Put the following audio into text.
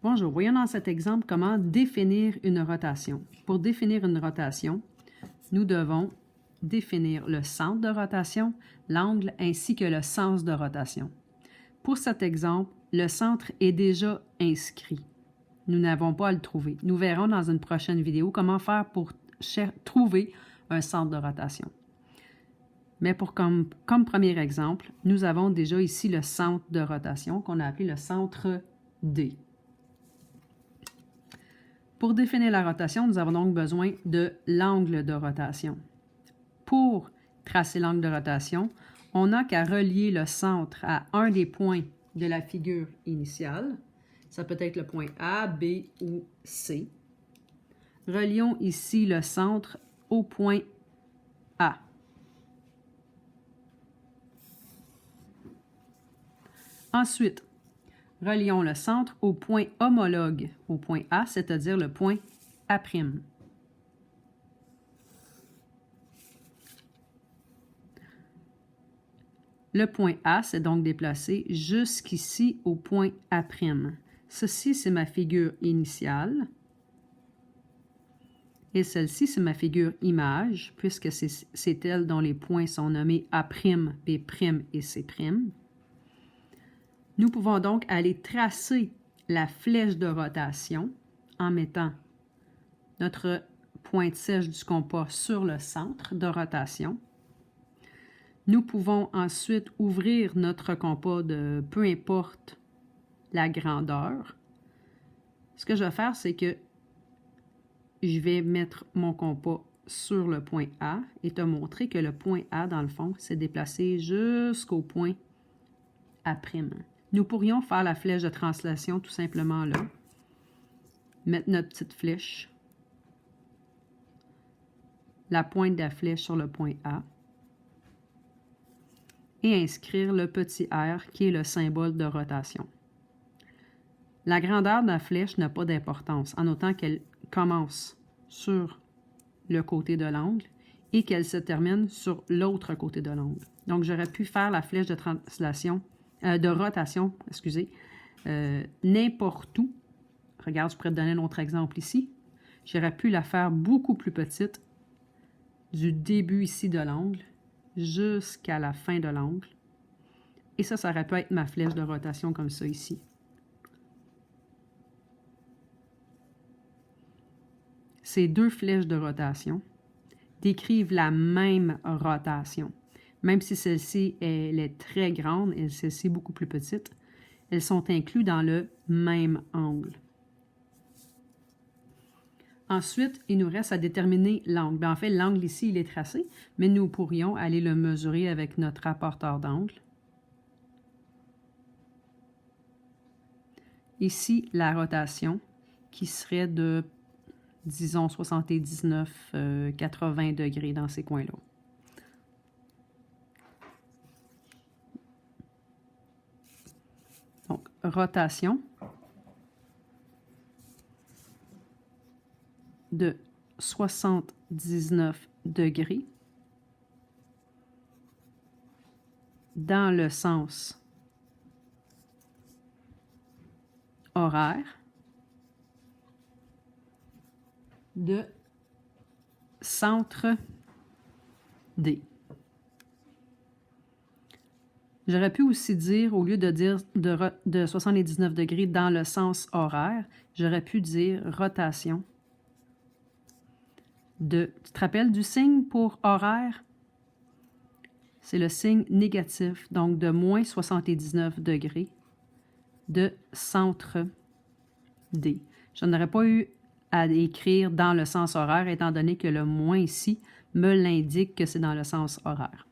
Bonjour, voyons dans cet exemple comment définir une rotation. Pour définir une rotation, nous devons définir le centre de rotation, l'angle ainsi que le sens de rotation. Pour cet exemple, le centre est déjà inscrit. Nous n'avons pas à le trouver. Nous verrons dans une prochaine vidéo comment faire pour trouver un centre de rotation. Mais comme premier exemple, nous avons déjà ici le centre de rotation qu'on a appelé le centre D. Pour définir la rotation, nous avons donc besoin de l'angle de rotation. Pour tracer l'angle de rotation, on n'a qu'à relier le centre à un des points de la figure initiale. Ça peut être le point A, B ou C. Relions ici le centre au point A. Ensuite, relions le centre au point homologue au point A, c'est-à-dire le point A'. Le point A s'est donc déplacé jusqu'ici au point A'. Ceci, c'est ma figure initiale. Et celle-ci, c'est ma figure image, puisque c'est elle dont les points sont nommés A', B' et C'. Nous pouvons donc aller tracer la flèche de rotation en mettant notre pointe sèche du compas sur le centre de rotation. Nous pouvons ensuite ouvrir notre compas de peu importe la grandeur. Ce que je vais faire, c'est que je vais mettre mon compas sur le point A et te montrer que le point A, dans le fond, s'est déplacé jusqu'au point A'. Nous pourrions faire la flèche de translation tout simplement là. Mettre notre petite flèche, la pointe de la flèche sur le point A et inscrire le petit R qui est le symbole de rotation. La grandeur de la flèche n'a pas d'importance en autant qu'elle commence sur le côté de l'angle et qu'elle se termine sur l'autre côté de l'angle. Donc, j'aurais pu faire la flèche de translation, de rotation, excusez, n'importe où. Regarde, je pourrais te donner un autre exemple ici. J'aurais pu la faire beaucoup plus petite du début ici de l'angle jusqu'à la fin de l'angle. Et ça aurait pu être ma flèche de rotation comme ça ici. Ces deux flèches de rotation décrivent la même rotation. Même si celle-ci elle est très grande et celle-ci beaucoup plus petite, elles sont incluses dans le même angle. Ensuite, il nous reste à déterminer l'angle. Bien, en fait, l'angle ici, il est tracé, mais nous pourrions aller le mesurer avec notre rapporteur d'angle. Ici, la rotation, qui serait de, disons, 79, 80 degrés dans ces coins-là. Donc, rotation de 79 degrés dans le sens horaire de centre D. J'aurais pu aussi dire, au lieu de dire de 79 degrés dans le sens horaire, j'aurais pu dire rotation de... Tu te rappelles du signe pour horaire? C'est le signe négatif, donc de moins 79 degrés de centre D. Je n'aurais pas eu à écrire dans le sens horaire, étant donné que le moins ici me l'indique que c'est dans le sens horaire.